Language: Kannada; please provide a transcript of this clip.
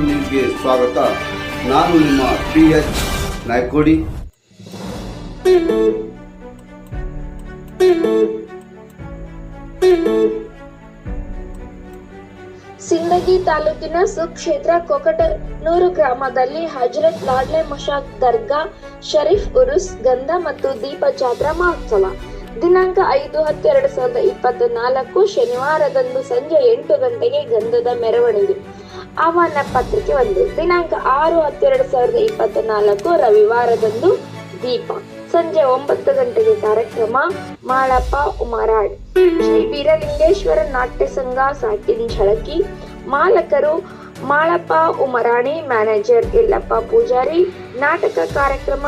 ನ್ಯೂಸ್ಗೆ ಸ್ವಾಗತ. ನಾನು ನಿಮ್ಮ PH ನಾಯ್ಕೋಡಿ. ಸಿಂದಗಿ ತಾಲೂಕಿನ ಸುಕ್ಷೇತ್ರ ಕೊಕಟನೂರು ಗ್ರಾಮದಲ್ಲಿ ಹಜರತ್ ಲಾಡ್ಲೆ ಮಶಾಕ್ ದರ್ಗಾ ಶರೀಫ್ ಉರುಸ್ ಗಂಧ ಮತ್ತು ದೀಪ ಜಾತ್ರಾ ಮಹೋತ್ಸವ ದಿನಾಂಕ 5/10/2024 ಶನಿವಾರದಂದು ಸಂಜೆ 8 ಗಂಟೆಗೆ ಗಂಧದ ಮೆರವಣಿಗೆ. ಆಹ್ವಾನ ಪತ್ರಿಕೆ 1. ದಿನಾಂಕ 6/10/2024 ರವಿವಾರದಂದು ದೀಪ. ಸಂಜೆ 9 ಗಂಟೆಗೆ ಕಾರ್ಯಕ್ರಮ. ಮಾಳಪ್ಪ ಉಮರಾಡ್, ಶ್ರೀ ಬೀರಲಿಂಗೇಶ್ವರ ನಾಟ್ಯ ಸಂಘ ಸಾಕಿನ್ ಝಳಕಿ. ಮಾಲಕರು ಮಾಳಪ್ಪ ಉಮರಾಣಿ, ಮ್ಯಾನೇಜರ್ ಯಲ್ಲಪ್ಪ ಪೂಜಾರಿ. ನಾಟಕ ಕಾರ್ಯಕ್ರಮ